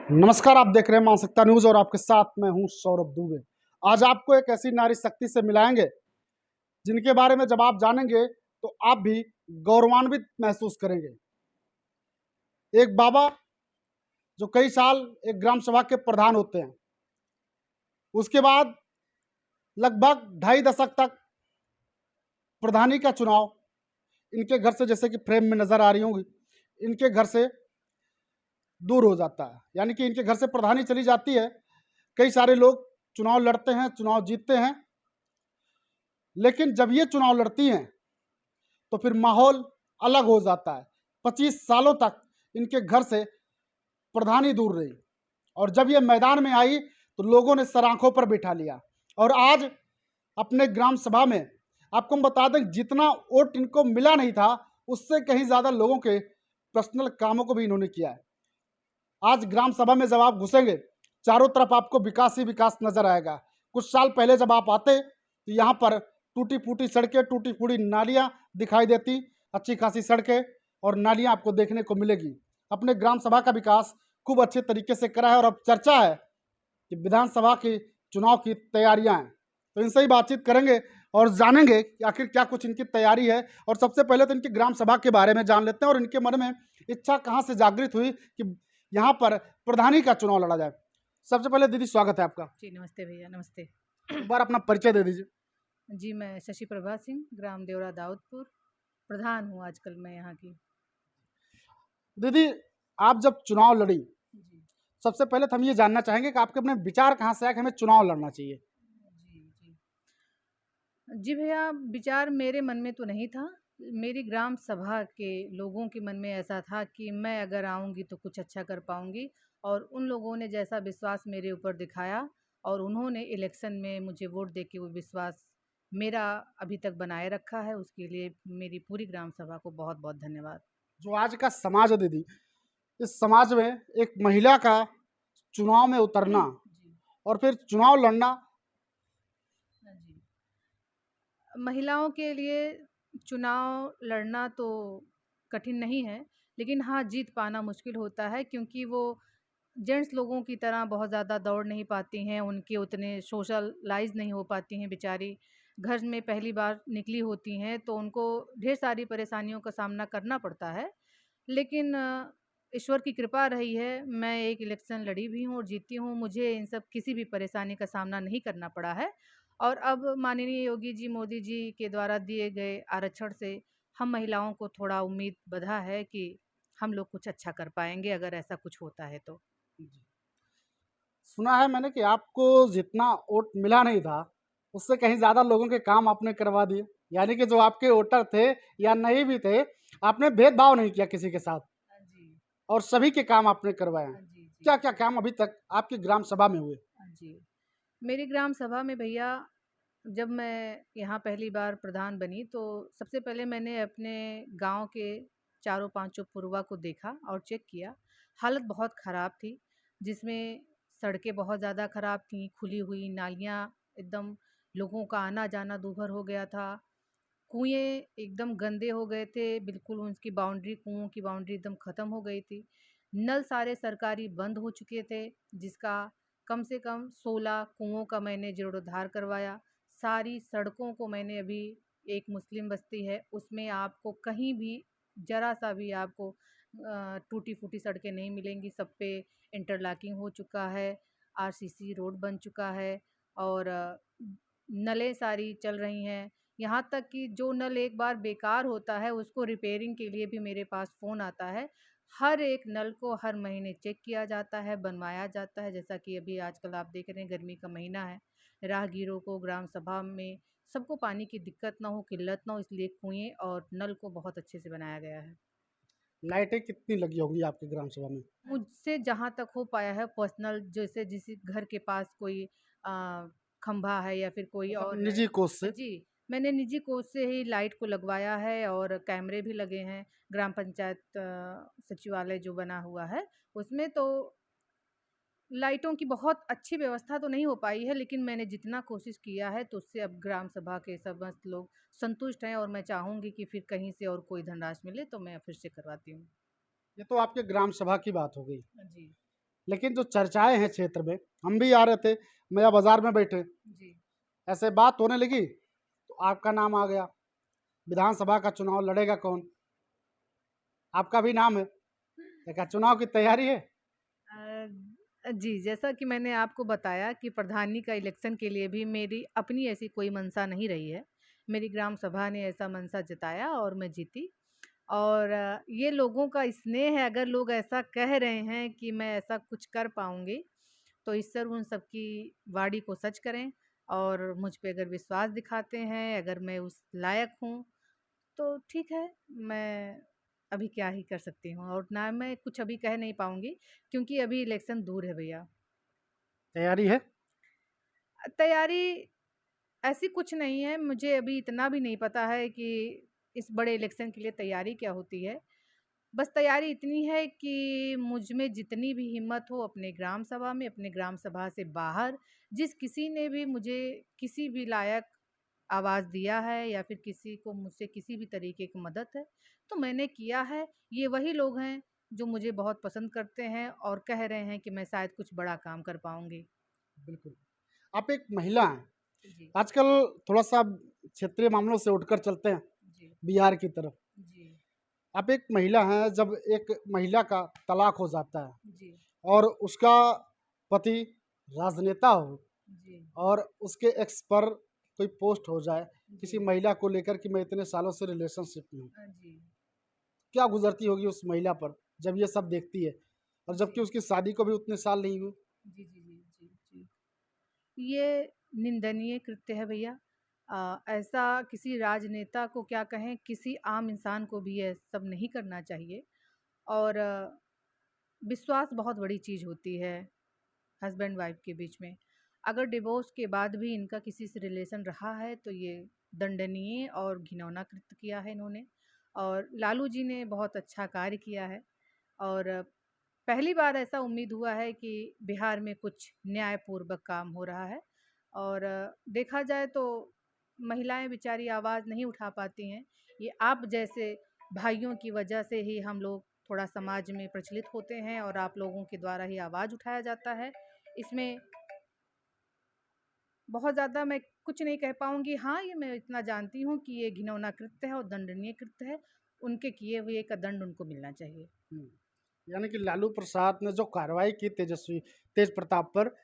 नमस्कार, आप देख रहे हैं मानसिकता न्यूज और आपके साथ मैं हूं सौरभ दुबे। आज आपको एक ऐसी नारी शक्ति से मिलाएंगे जिनके बारे में जब आप जानेंगे तो आप भी गौरवान्वित महसूस करेंगे। एक बाबा जो कई साल एक ग्राम सभा के प्रधान होते हैं, उसके बाद लगभग 2.5 दशक तक प्रधानी का चुनाव इनके घर से, जैसे कि फ्रेम में नजर आ रही होंगी, इनके घर से दूर हो जाता है। यानी कि इनके घर से प्रधानी चली जाती है। कई सारे लोग चुनाव लड़ते हैं, चुनाव जीतते हैं, लेकिन जब ये चुनाव लड़ती हैं तो फिर माहौल अलग हो जाता है। 25 सालों तक इनके घर से प्रधानी दूर रही और जब ये मैदान में आई तो लोगों ने सर आंखों पर बिठा लिया। और आज अपने ग्राम सभा में आपको हम बता दें, जितना वोट इनको मिला नहीं था उससे कहीं ज़्यादा लोगों के पर्सनल कामों को भी इन्होंने किया है। आज ग्राम सभा में जब आप घुसेंगे, चारों तरफ आपको विकास ही विकास नजर आएगा। कुछ साल पहले जब आप आते तो यहाँ पर टूटी फूटी सड़कें, टूटी फूटी नालियाँ दिखाई देती। अच्छी खासी सड़कें और नालियाँ आपको देखने को मिलेगी। अपने ग्राम सभा का विकास खूब अच्छे तरीके से करा है और अब चर्चा है कि विधानसभा के चुनाव की तैयारियां हैं। तो इनसे ही बातचीत करेंगे और जानेंगे कि आखिर क्या कुछ इनकी तैयारी है। और सबसे पहले तो इनकी ग्राम सभा के बारे में जान लेते हैं और इनके मन में इच्छा कहाँ से जागृत हुई कि यहाँ पर प्रधानी का चुनाव लड़ा जाए। सबसे पहले दीदी, स्वागत है आपका। जी नमस्ते भैया, नमस्ते। एक बार अपना परिचय दे दीजिए। जी, मैं शशि प्रभा सिंह, ग्राम देवरा दाऊदपुर, प्रधान हूँ आजकल मैं यहाँ की। दीदी, आप जब चुनाव लड़ी, जी सबसे पहले तो हम ये जानना चाहेंगे कि आपके अपने विचार कहाँ से आए कि हमें चुनाव लड़ना चाहिए। जी जी भैया, विचार मेरे मन में तो नहीं था। मेरी ग्राम सभा के लोगों के मन में ऐसा था कि मैं अगर आऊँगी तो कुछ अच्छा कर पाऊँगी, और उन लोगों ने जैसा विश्वास मेरे ऊपर दिखाया और उन्होंने इलेक्शन में मुझे वोट देके वो विश्वास मेरा अभी तक बनाए रखा है, उसके लिए मेरी पूरी ग्राम सभा को बहुत-बहुत धन्यवाद। जो आज का समाज है दीदी, इस समाज में एक महिला का चुनाव में उतरना जी, और फिर चुनाव लड़ना। जी। महिलाओं के लिए चुनाव लड़ना तो कठिन नहीं है, लेकिन हाँ, जीत पाना मुश्किल होता है, क्योंकि वो जेंट्स लोगों की तरह बहुत ज़्यादा दौड़ नहीं पाती हैं, उनके उतने सोशलाइज़ नहीं हो पाती हैं बेचारी। घर में पहली बार निकली होती हैं, तो उनको ढेर सारी परेशानियों का सामना करना पड़ता है। लेकिन ईश्वर की कृपा रही है, मैं एक इलेक्शन लड़ी भी हूँ और जीती हूँ। मुझे इन सब किसी भी परेशानी का सामना नहीं करना पड़ा है, और अब माननीय योगी जी, मोदी जी के द्वारा दिए गए आरक्षण से हम महिलाओं को थोड़ा उम्मीद बँधा है कि हम लोग कुछ अच्छा कर पाएँगे अगर ऐसा कुछ होता है तो। सुना है मैंने कि आपको जितना वोट मिला नहीं था उससे कहीं ज़्यादा लोगों के काम आपने करवा दिए। यानी कि जो आपके वोटर थे या नहीं भी थे, आपने भेदभाव नहीं किया किसी के साथ हाँ जी। और सभी के काम आपने करवाए हैं। हाँ जी, जी। क्या क्या काम अभी तक आपकी ग्राम सभा में हुए? हाँ जी। मेरी ग्राम सभा में भैया, जब मैं यहाँ पहली बार प्रधान बनी तो सबसे पहले मैंने अपने गांव के चारों पांचों पुरवा को देखा और चेक किया। हालत बहुत ख़राब थी, जिसमें सड़कें बहुत ज़्यादा ख़राब थीं, खुली हुई नालियाँ, एकदम लोगों का आना जाना दूभर हो गया था। कुएँ एकदम गंदे हो गए थे, बिल्कुल उनकी बाउंड्री, कुओं की बाउंड्री एकदम ख़त्म हो गई थी। नल सारे सरकारी बंद हो चुके थे, जिसका कम से कम 16 कुओं का मैंने जीर्णोद्धार करवाया। सारी सड़कों को मैंने अभी, एक मुस्लिम बस्ती है, उसमें आपको कहीं भी ज़रा-सा भी आपको टूटी-फूटी सड़कें नहीं मिलेंगी, सब पे इंटरलॉकिंग हो चुका है, आरसीसी रोड बन चुका है, और नलें सारी चल रही हैं। यहाँ तक कि जो नल एक बार बेकार होता है उसको रिपेयरिंग के लिए भी मेरे पास फ़ोन आता है। हर एक नल को हर महीने चेक किया जाता है, बनवाया जाता है। जैसा कि अभी आजकल आप देख रहे हैं, गर्मी का महीना है, राहगीरों को, ग्राम सभा में सबको पानी की दिक्कत ना हो, किल्लत ना हो, इसलिए कुएँ और नल को बहुत अच्छे से बनाया गया है। लाइटें कितनी लगी होंगी आपकी ग्राम सभा में? मुझसे जहाँ तक हो पाया है पर्सनल, जैसे जिस घर के पास कोई खंभा है या फिर कोई मतलब और है। निजी कोष से? जी, मैंने निजी कोष से ही लाइट को लगवाया है और कैमरे भी लगे हैं। ग्राम पंचायत सचिवालय जो बना हुआ है, उसमें तो लाइटों की बहुत अच्छी व्यवस्था तो नहीं हो पाई है, लेकिन मैंने जितना कोशिश किया है तो उससे अब ग्राम सभा के समस्त लोग संतुष्ट हैं, और मैं चाहूँगी कि फिर कहीं से और कोई धनराशि मिले तो मैं फिर से करवाती हूँ। ये तो आपके ग्राम सभा की बात हो गई। जी। लेकिन जो चर्चाएं हैं क्षेत्र में, हम भी आ रहे थे, मैं बाजार में बैठे, जी। ऐसे बात होने लगी तो आपका नाम आ गया, विधानसभा का चुनाव लड़ेगा कौन, आपका भी नाम है, तो क्या चुनाव की तैयारी है? जी, जैसा कि मैंने आपको बताया कि प्रधानी का इलेक्शन के लिए भी मेरी अपनी ऐसी कोई मंशा नहीं रही है। मेरी ग्राम सभा ने ऐसा मंशा जताया और मैं जीती। और ये लोगों का स्नेह है, अगर लोग ऐसा कह रहे हैं कि मैं ऐसा कुछ कर पाऊँगी, तो ईश्वर उन सबकी वाणी को सच करें और मुझ पे अगर विश्वास दिखाते हैं, अगर मैं उस लायक हूँ, तो ठीक है, मैं अभी क्या ही कर सकती हूँ और ना मैं कुछ अभी कह नहीं पाऊँगी क्योंकि अभी इलेक्शन दूर है भैया। तैयारी है? तैयारी ऐसी कुछ नहीं है, मुझे अभी इतना भी नहीं पता है कि इस बड़े इलेक्शन के लिए तैयारी क्या होती है। बस तैयारी इतनी है कि मुझ में जितनी भी हिम्मत हो अपने ग्राम सभा में, अपने ग्राम सभा से बाहर, जिस किसी ने भी मुझे किसी भी लायक आवाज़ दिया है या फिर किसी को मुझसे किसी भी तरीके की मदद है, तो मैंने किया है। ये वही लोग हैं जो मुझे बहुत पसंद करते हैं और कह रहे हैं कि मैं शायद कुछ बड़ा काम कर पाऊँगी। बिल्कुल। आप एक महिला हैं, जी, आजकल थोड़ा-सा क्षेत्रीय मामलों से उठकर चलते हैं जी, बिहार की तरफ। जी, आप एक महिला हैं, जब एक महिला का तलाक हो जाता है जी, और उसका पति राजनेता हो जी, और उसके एक्स पर कोई पोस्ट हो जाए किसी जी, महिला को लेकर कि मैं इतने सालों से रिलेशनशिप में हूँ, जी, क्या गुजरती होगी उस महिला पर जब ये सब देखती है और जी, जबकि उसकी शादी को भी उतने साल नहीं हुए? जी, जी, जी, जी, जी। ये निंदनीय कृत्य है भैया। ऐसा किसी राजनेता को क्या कहें, किसी आम इंसान को भी ये सब नहीं करना चाहिए और विश्वास बहुत बड़ी चीज़ होती है हस्बैंड वाइफ के बीच में। अगर डिवोर्स के बाद भी इनका किसी से रिलेशन रहा है तो ये दंडनीय और घिनौना कृत्य किया है इन्होंने और लालू जी ने बहुत अच्छा कार्य किया है और पहली बार ऐसा उम्मीद हुआ है कि बिहार में कुछ न्यायपूर्वक काम हो रहा है और देखा जाए तो महिलाएं बेचारी आवाज़ नहीं उठा पाती हैं। ये आप जैसे भाइयों की वजह से ही हम लोग थोड़ा समाज में प्रचलित होते हैं और आप लोगों के द्वारा ही आवाज़ उठाया जाता है। इसमें बहुत ज़्यादा मैं कुछ नहीं कह पाऊँगी। हाँ, ये मैं इतना जानती हूँ कि ये घिनौना कृत्य है और दंडनीय कृत्य है। उनके किए हुए का दंड उनको मिलना चाहिए। हुँ। यानी कि लालू प्रसाद ने जो कार्रवाई की तेज प्रताप पर,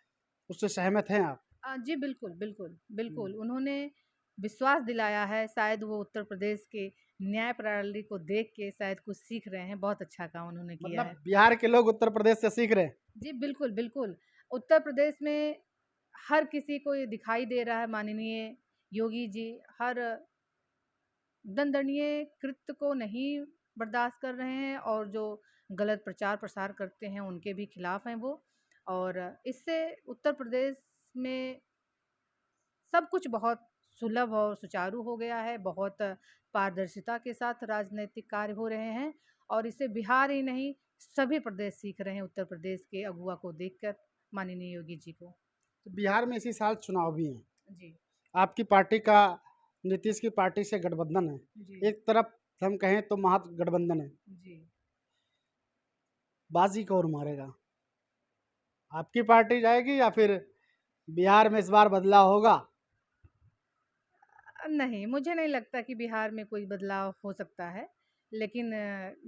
उससे सहमत हैं आप? जी, बिल्कुल, बिल्कुल, बिल्कुल। हुँ। उन्होंने विश्वास दिलाया है, शायद वो उत्तर प्रदेश के न्याय प्रणाली को देख के शायद कुछ सीख रहे हैं। बहुत अच्छा काम उन्होंने किया है। मतलब बिहार के लोग उत्तर प्रदेश से सीख रहे हैं। जी, बिल्कुल, बिल्कुल। उत्तर प्रदेश में हर किसी को ये दिखाई दे रहा है माननीय योगी जी हर दंडनीय कृत्य को नहीं बर्दाश्त कर रहे हैं और जो गलत प्रचार प्रसार करते हैं उनके भी खिलाफ हैं वो और इससे उत्तर प्रदेश में सब कुछ बहुत सुलभ और सुचारू हो गया है, बहुत पारदर्शिता के साथ राजनैतिक कार्य हो रहे हैं और इससे बिहार ही नहीं सभी प्रदेश सीख रहे हैं उत्तर प्रदेश के अगुवा को देखकर माननीय योगी जी को। तो बिहार में इसी साल चुनाव भी हैं। जी, आपकी पार्टी का नीतीश की पार्टी से गठबंधन है। जी, एक तरफ हम कहें तो महागठबंधन है। जी। बाजी कौन मारेगा? आपकी पार्टी जाएगी या फिर बिहार में इस बार बदलाव होगा? नहीं, मुझे नहीं लगता कि बिहार में कोई बदलाव हो सकता है। लेकिन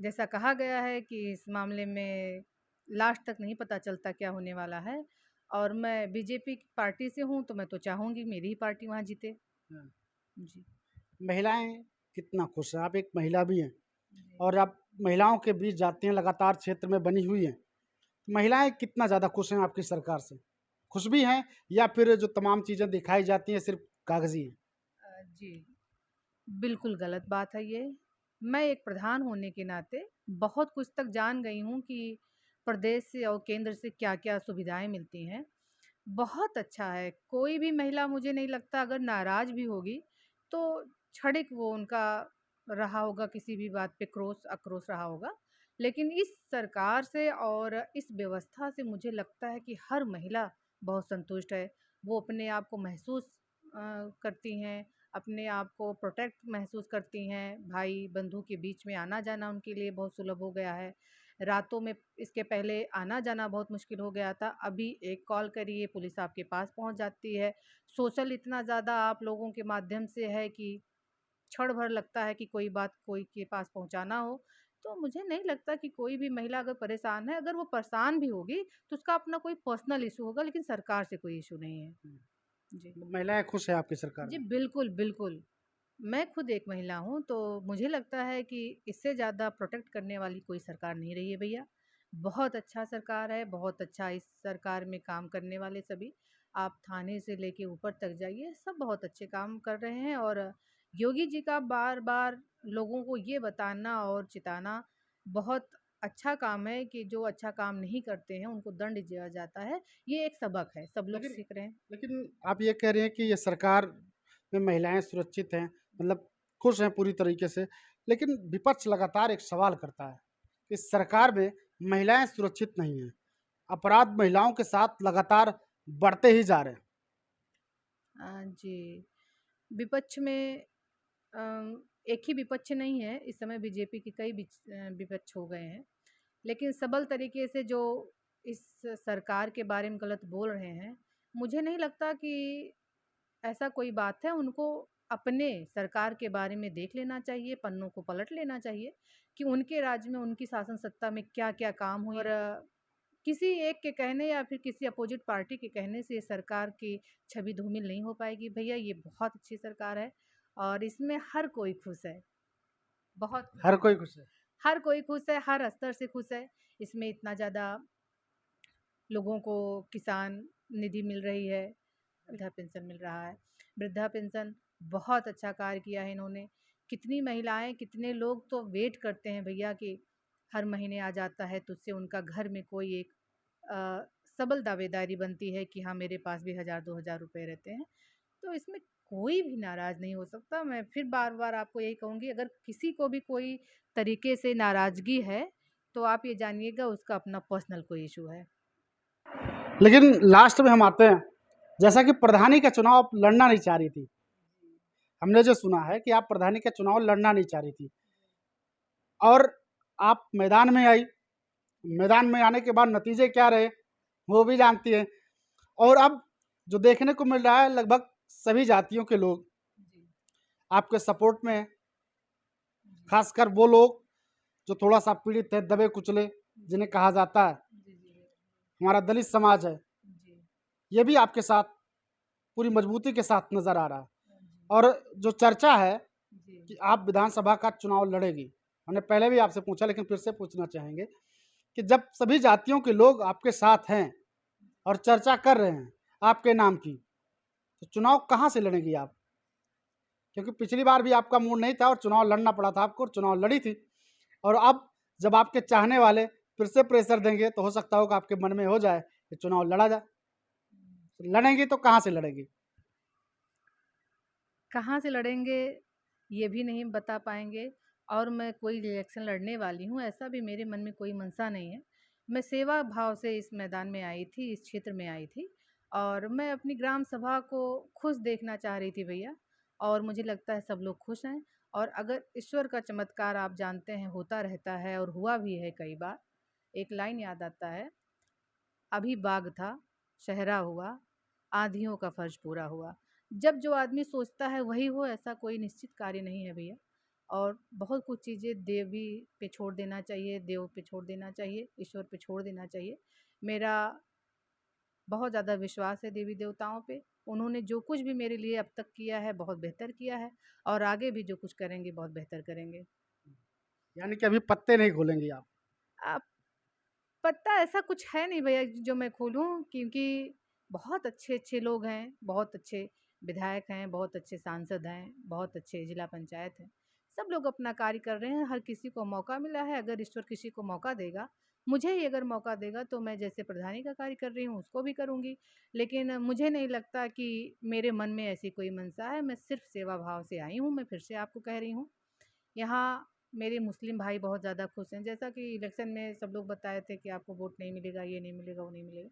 जैसा कहा गया है कि इस मामले में लास्ट तक नहीं पता चलता क्या होने वाला है और मैं बीजेपी की पार्टी से हूँ, तो मैं तो चाहूँगी मेरी ही पार्टी वहाँ जीते। हाँ। जी, महिलाएँ कितना खुश हैं? आप एक महिला भी हैं जी। और आप महिलाओं के बीच जाती हैं, लगातार क्षेत्र में बनी हुई हैं। महिलाएँ कितना ज़्यादा खुश हैं आपकी सरकार से? खुश भी हैं या फिर जो तमाम चीज़ें दिखाई जाती हैं सिर्फ़ कागज़ी हैं? जी, बिल्कुल गलत बात है ये। मैं एक प्रधान होने के नाते बहुत कुछ तक जान गई हूँ कि प्रदेश से और केंद्र से क्या-क्या सुविधाएँ मिलती हैं। बहुत अच्छा है, कोई भी महिला मुझे नहीं लगता अगर नाराज़ भी होगी, तो क्षणिक वो उनका रहा होगा किसी भी बात पे क्रोश आक्रोश रहा होगा। लेकिन इस सरकार से और इस व्यवस्था से मुझे लगता है कि हर महिला बहुत संतुष्ट है। वो अपने आप को महसूस करती हैं, अपने आप को प्रोटेक्ट महसूस करती हैं, भाई-बंधु के बीच में आना-जाना उनके लिए बहुत सुलभ हो गया है। रातों में इसके पहले आना-जाना बहुत मुश्किल हो गया था, अभी एक कॉल करिए पुलिस आपके पास पहुँच जाती है। सोशल इतना ज़्यादा आप लोगों के माध्यम से है कि क्षण भर लगता है कि कोई बात कोई के पास पहुँचाना हो, तो मुझे नहीं लगता कि कोई भी महिला अगर परेशान है, अगर वो परेशान भी होगी, तो उसका अपना कोई पर्सनल इश्यू होगा, लेकिन सरकार से कोई इश्यू नहीं है। जी। महिलाएं खुश हैं आपकी सरकार जी, में? बिल्कुल, बिल्कुल। मैं खुद एक महिला हूँ, तो मुझे लगता है कि इससे ज़्यादा प्रोटेक्ट करने वाली कोई सरकार नहीं रही है भैया। बहुत अच्छा सरकार है, बहुत अच्छा इस सरकार में काम करने वाले सभी, आप थाने से लेके ऊपर तक जाइए, सब बहुत अच्छे काम कर रहे हैं और योगी जी का बार-बार लोगों को ये बताना और चिताना बहुत अच्छा काम है कि जो अच्छा काम नहीं करते हैं, उनको दंड दिया जाता है। ये एक सबक है, सब लोग लेकिन सीख रहे हैं। लेकिन आप ये कह रहे हैं कि ये सरकार में महिलाएं सुरक्षित हैं, मतलब खुश हैं पूरी तरीके से, लेकिन विपक्ष लगातार एक सवाल करता है कि सरकार में महिलाएं सुरक्षित नहीं हैं, अपराध महिलाओं के साथ लगातार बढ़ते ही जा रहे हैं। जी। विपक्ष में एक ही विपक्ष नहीं है, इस समय बीजेपी के कई विपक्ष हो गए हैं। लेकिन सबल तरीके से जो इस सरकार के बारे में गलत बोल रहे हैं, मुझे नहीं लगता कि ऐसा कोई बात है। उनको अपने सरकार के बारे में देख लेना चाहिए, पन्नों को पलट लेना चाहिए कि उनके राज्य में, उनकी शासन सत्ता में क्या-क्या काम हुए और किसी एक के कहने या फिर किसी अपोजिट पार्टी के कहने से सरकार की छवि धूमिल नहीं हो पाएगी। भैया ये बहुत अच्छी सरकार है और इसमें हर कोई खुश है, बहुत खुश हर है। कोई खुश है। हर कोई खुश है, हर स्तर से खुश है। इसमें इतना ज़्यादा लोगों को किसान निधि मिल रही है, वृद्धा पेंशन मिल रहा है। वृद्धा पेंशन बहुत अच्छा कार्य किया है इन्होंने। कितनी महिलाएँ, कितने लोग तो वेट करते हैं भैया कि हर महीने आ जाता है तो उससे उनका घर में कोई एक अ, सबल दावेदारी बनती है कि हाँ, मेरे पास भी 1000 2000 रुपए रहते हैं। तो इसमें कोई भी नाराज़ नहीं हो सकता। मैं फिर बार-बार आपको यही कहूँगी, अगर किसी को भी कोई तरीके से नाराज़गी है, तो आप ये जानिएगा उसका अपना पर्सनल कोई इश्यू है। लेकिन लास्ट में हम आते हैं, जैसा कि प्रधानी का चुनाव आप लड़ना नहीं चाह रही थी। हमने जो सुना है कि आप प्रधानी का चुनाव लड़ना नहीं चाह रही थी और आप मैदान में आई। मैदान में आने के बाद नतीजे क्या रहे, वो भी जानती हैं। और अब जो देखने को मिल रहा है, लगभग सभी जातियों के लोग जी, आपके सपोर्ट में हैं। जी, खासकर वो लोग जो थोड़ा-सा पीड़ित है, दबे-कुचले, जिन्हें कहा जाता है, जी, जी, हमारा दलित समाज है, जी, ये भी आपके साथ पूरी मजबूती के साथ नज़र आ रहा है। जी, और जो चर्चा है जी, कि आप विधानसभा का चुनाव लड़ेंगी, हमने पहले भी आपसे पूछा लेकिन फिर से पूछना चाहेंगे कि जब सभी जातियों के लोग आपके साथ हैं और चर्चा कर रहे हैं आपके नाम की, तो चुनाव कहाँ से लड़ेंगी आप? क्योंकि पिछली बार भी आपका मूड नहीं था और चुनाव लड़ना पड़ा था आपको और चुनाव लड़ी थी। और अब जब आपके चाहने वाले फिर से प्रेशर देंगे तो हो सकता होगा आपके मन में हो जाए कि चुनाव लड़ा जाए। तो लड़ेंगी तो कहाँ से लड़ेंगी? कहाँ से लड़ेंगे, ये भी नहीं बता पाएँगे और मैं कोई इलेक्शन लड़ने वाली हूँ, ऐसा भी मेरे मन में कोई मनसा नहीं है। मैं सेवा भाव से इस मैदान में आई थी, इस क्षेत्र में आई थी और मैं अपनी ग्राम सभा को खुश देखना चाह रही थी भैया और मुझे लगता है सब लोग खुश हैं और अगर ईश्वर का चमत्कार आप जानते हैं होता रहता है और हुआ भी है कई बार। एक लाइन याद आता है, अभी बाग था, शहरा हुआ, आँधियों का फ़र्ज पूरा हुआ। जब जो आदमी सोचता है वही हो ऐसा कोई निश्चित कार्य नहीं है भैया और बहुत कुछ चीज़ें देवी पे छोड़ देना चाहिए, देव पे छोड़ देना चाहिए, ईश्वर पे छोड़ देना चाहिए। मेरा बहुत ज़्यादा विश्वास है देवी-देवताओं पे। उन्होंने जो कुछ भी मेरे लिए अब तक किया है बहुत बेहतर किया है और आगे भी जो कुछ करेंगे बहुत बेहतर करेंगे। यानी कि अभी पत्ते नहीं खोलेंगी आप। अब पता ऐसा कुछ है नहीं भैया जो मैं खोलूँ क्योंकि बहुत अच्छे-अच्छे लोग हैं, बहुत अच्छे विधायक हैं, बहुत अच्छे सांसद हैं, बहुत अच्छे जिला पंचायत हैं। सब लोग अपना कार्य कर रहे हैं, हर किसी को मौका मिला है, अगर ईश्वर किसी को मौका देगा, मुझे ही अगर मौका देगा तो मैं जैसे प्रधानी का कार्य कर रही हूँ उसको भी करूँगी। लेकिन मुझे नहीं लगता कि मेरे मन में ऐसी कोई मनसा है, मैं सिर्फ़ सेवा भाव से आई हूँ, मैं फिर से आपको कह रही हूँ। यहाँ मेरे मुस्लिम भाई बहुत ज़्यादा खुश हैं, जैसा कि इलेक्शन में सब लोग बताए थे कि आपको वोट नहीं मिलेगा, ये नहीं मिलेगा, वो नहीं मिलेगा।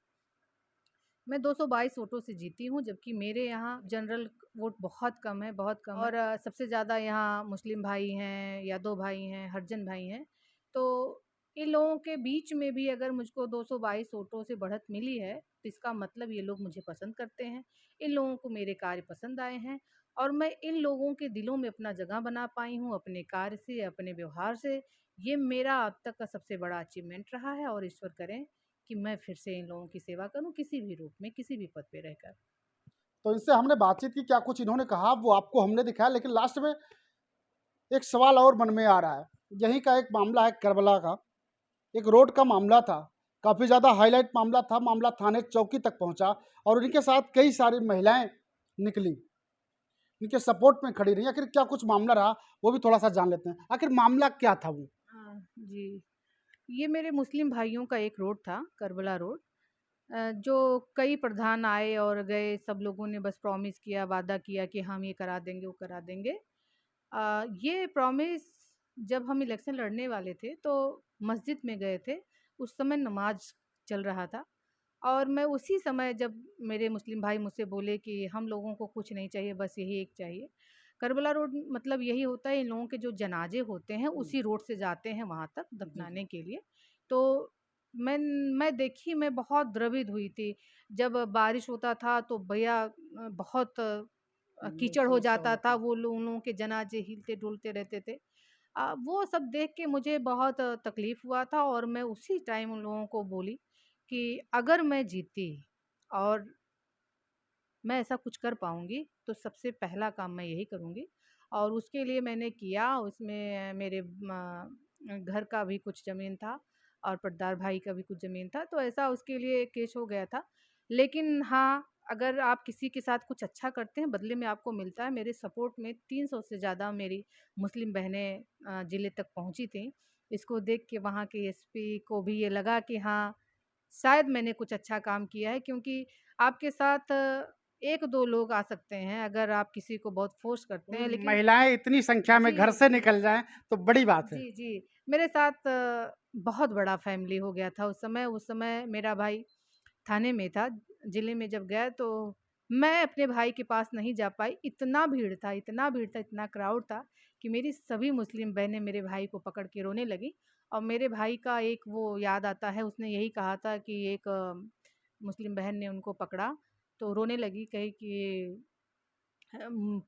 मैं 222 वोटों से जीती हूँ, जबकि मेरे यहाँ जनरल वोट बहुत कम है, बहुत कम है और सबसे ज़्यादा यहाँ मुस्लिम भाई हैं, यादव भाई हैं, हरिजन भाई हैं। तो इन लोगों के बीच में भी अगर मुझको 222 वोटों से बढ़त मिली है, तो इसका मतलब ये लोग मुझे पसंद करते हैं। इन लोगों को मेरे कार्य पसंद आए हैं और मैं इन लोगों के दिलों में अपना जगह बना पाई हूँ अपने कार्य से, अपने व्यवहार से। ये मेरा अब तक का सबसे बड़ा अचीवमेंट रहा है और ईश्वर करें कि मैं फिर से इन लोगों की सेवा करूँ किसी भी रूप में, किसी भी पद पे रहकर। तो इनसे हमने बातचीत की, क्या कुछ इन्होंने कहा वो आपको हमने दिखाया, लेकिन लास्ट में एक सवाल और मन में आ रहा है। यहीं का एक मामला है करबला का, एक रोड का मामला था, काफ़ी ज़्यादा हाईलाइट मामला था, मामला थाने चौकी तक पहुंचा और उनके साथ कई सारी महिलाएं निकली, इनके सपोर्ट में खड़ी रही। आखिर क्या कुछ मामला रहा वो भी थोड़ा सा जान लेते हैं, आखिर मामला क्या था वो। हाँ जी, ये मेरे मुस्लिम भाइयों का एक रोड था, करबला रोड। जो कई प्रधान आए और गए, सब लोगों ने बस प्रॉमिस किया, वादा किया कि हम ये करा देंगे, वो करा देंगे। ये प्रॉमिस जब हम इलेक्शन लड़ने वाले थे तो मस्जिद में गए थे, उस समय नमाज चल रहा था और मैं उसी समय जब मेरे मुस्लिम भाई मुझसे बोले कि हम लोगों को कुछ नहीं चाहिए, बस यही एक चाहिए। करबला रोड मतलब यही होता है, इन लोगों के जो जनाजे होते हैं उसी रोड से जाते हैं वहाँ तक जी जी। दफनाने के लिए। तो मैं मैं देखी, मैं बहुत द्रवित हुई थी। जब बारिश होता था तो भैया बहुत कीचड़ हो समस्या हो जाता जाती था, है। वो लोग उन लोगों के जनाजे हिलते-डुलते रहते थे। वो सब देख के मुझे बहुत तकलीफ़ हुआ था और मैं उसी टाइम उन लोगों को बोली कि अगर मैं जीती और मैं ऐसा कुछ कर पाऊँगी, तो सबसे पहला काम मैं यही करूँगी और उसके लिए मैंने किया। उसमें मेरे घर का भी कुछ ज़मीन था और पटदार भाई का भी कुछ ज़मीन था, तो ऐसा उसके लिए केस हो गया था। लेकिन हाँ, अगर आप किसी के साथ कुछ अच्छा करते हैं, बदले में आपको मिलता है। मेरे सपोर्ट में 300 से ज़्यादा मेरी मुस्लिम बहनें ज़िले तक पहुँची थीं। इसको देख के वहाँ के एसपी को भी ये लगा कि हाँ, शायद मैंने कुछ अच्छा काम किया है, क्योंकि आपके साथ 1-2 लोग आ सकते हैं अगर आप किसी को बहुत फ़ोर्स करते हैं, लेकिन महिलाएं इतनी संख्या में जी, घर से निकल जाएं तो बड़ी बात है। जी, जी। मेरे साथ बहुत बड़ा फैमिली हो गया था उस समय मेरा भाई थाने में था। ज़िले में जब गया तो मैं अपने भाई के पास नहीं जा पाई। इतना भीड़ था, इतना भीड़ था, इतना क्राउड था कि मेरी सभी मुस्लिम बहनें मेरे भाई को पकड़ के रोने लगीं और मेरे भाई का एक वो याद आता है, उसने यही कहा था कि एक मुस्लिम बहन ने उनको पकड़ा, तो रोने लगी, कही कि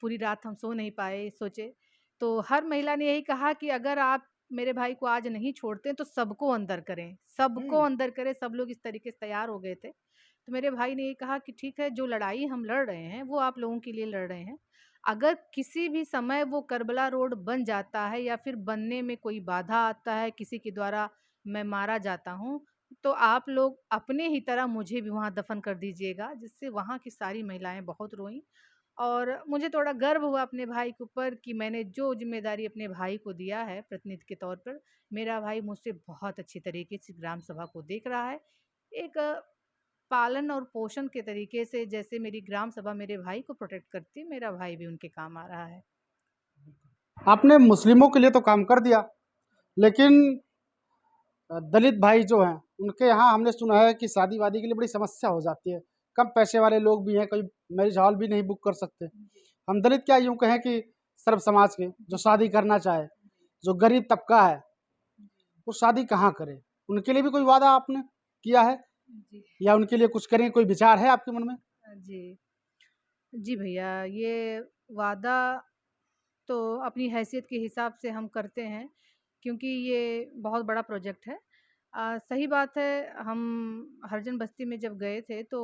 पूरी रात हम सो नहीं पाए, सोचे। तो हर महिला ने यही कहा कि अगर आप मेरे भाई को आज नहीं छोड़ते तो सबको अंदर करें, सबको हम्म। अंदर करें। सब लोग इस तरीके से तैयार हो गए थे। तो मेरे भाई ने ये कहा कि ठीक है, जो लड़ाई हम लड़ रहे हैं वो आप लोगों के लिए लड़ रहे हैं। अगर किसी भी समय वो करबला रोड बन जाता है या फिर बनने में कोई बाधा आता है, किसी के द्वारा मैं मारा जाता हूँ, तो आप लोग अपने ही तरह मुझे भी वहाँ दफन कर दीजिएगा। जिससे वहाँ की सारी महिलाएं बहुत रोईं और मुझे थोड़ा गर्व हुआ अपने भाई के ऊपर कि मैंने जो ज़िम्मेदारी अपने भाई को दिया है प्रतिनिधि के तौर पर, मेरा भाई मुझसे बहुत अच्छी तरीके से ग्राम सभा को देख रहा है। एक पालन और पोषण के तरीके से जैसे मेरी ग्राम सभा मेरे भाई को प्रोटेक्ट करती है, मेरा भाई भी उनके काम आ रहा है। आपने मुस्लिमों के लिए तो काम कर दिया, लेकिन दलित भाई जो हैं उनके यहाँ हमने सुना है कि शादी वादी के लिए बड़ी समस्या हो जाती है। कम पैसे वाले लोग भी हैं, कोई मैरिज हॉल भी नहीं बुक कर सकते। हम दलित क्या यूं कहें कि सर्व समाज के जो शादी करना चाहे, जो गरीब तबका है, वो शादी कहाँ करे। उनके लिए भी कोई वादा आपने किया है जी। या उनके लिए कुछ करें, कोई विचार है आपके मन में। जी। जी भैया, ये वादा तो अपनी हैसियत के हिसाब से हम करते हैं, क्योंकि ये बहुत बड़ा प्रोजेक्ट है। सही बात है, हम हरिजन बस्ती में जब गए थे तो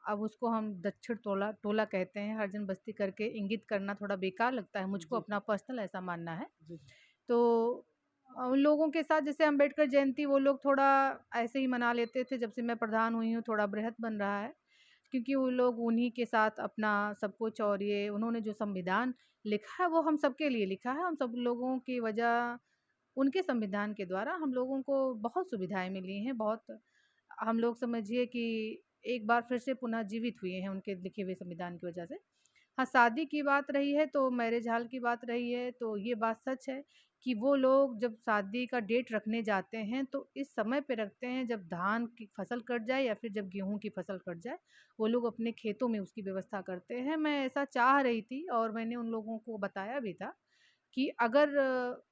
अब उसको हम दक्षिण टोला टोला कहते हैं। हरिजन बस्ती करके इंगित करना थोड़ा बेकार लगता है, मुझको जी अपना पर्सनल ऐसा मानना है। जी जी। तो उन लोगों के साथ जैसे अम्बेडकर जयंती वो लोग थोड़ा ऐसे ही मना लेते थे। जब से मैं प्रधान हुई हूँ थोड़ा बृहत बन रहा है, क्योंकि वो लोग उन्हीं के साथ अपना सब कुछ, और ये उन्होंने जो संविधान लिखा है वो हम सबके लिए लिखा है। हम सब लोगों की वजह उनके संविधान के द्वारा हम लोगों को बहुत सुविधाएं मिली हैं। बहुत, हम लोग समझिए कि एक बार फिर से पुनः जीवित हुए हैं उनके लिखे हुए संविधान की वजह से। हाँ, शादी की बात रही है तो मैरिज हॉल की बात रही है तो ये बात सच है कि वो लोग जब शादी का डेट रखने जाते हैं तो इस समय पे रखते हैं जब धान की फसल कट जाए या फिर जब गेहूं की फसल कट जाए। वो लोग अपने खेतों में उसकी व्यवस्था करते हैं। मैं ऐसा चाह रही थी और मैंने उन लोगों को बताया भी था कि अगर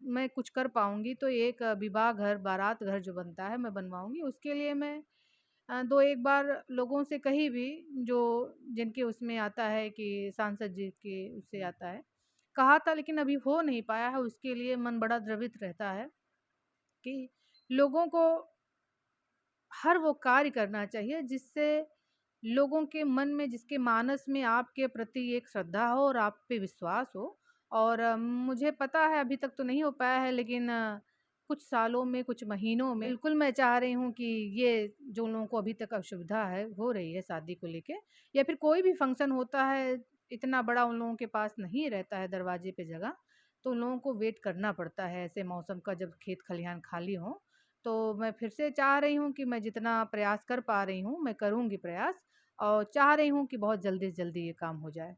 मैं कुछ कर पाऊँगी तो एक विवाह घर, बारात घर जो बनता है मैं बनवाऊँगी। उसके लिए मैं 2-1 बार लोगों से कही भी, जो जिनके उसमें आता है कि सांसद जी के उससे आता है, कहा था, लेकिन अभी हो नहीं पाया है। उसके लिए मन बड़ा द्रवित रहता है कि लोगों को हर वो कार्य करना चाहिए जिससे लोगों के मन में, जिसके मानस में आपके प्रति एक श्रद्धा हो और आप पे विश्वास हो। और मुझे पता है अभी तक तो नहीं हो पाया है, लेकिन कुछ सालों में, कुछ महीनों में बिल्कुल मैं चाह रही हूँ कि ये जो लोगों को अभी तक असुविधा है, हो रही है शादी को लेके, या फिर कोई भी फंक्शन होता है, इतना बड़ा उन लोगों के पास नहीं रहता है दरवाजे पे जगह, तो उन लोगों को वेट करना पड़ता है ऐसे मौसम का, जब खेत खलिहान खाली हों। तो मैं फिर से चाह रही हूँ कि मैं जितना प्रयास कर पा रही हूँ, मैं करूँगी प्रयास, और चाह रही हूँ कि बहुत जल्दी से जल्दी ये काम हो जाए।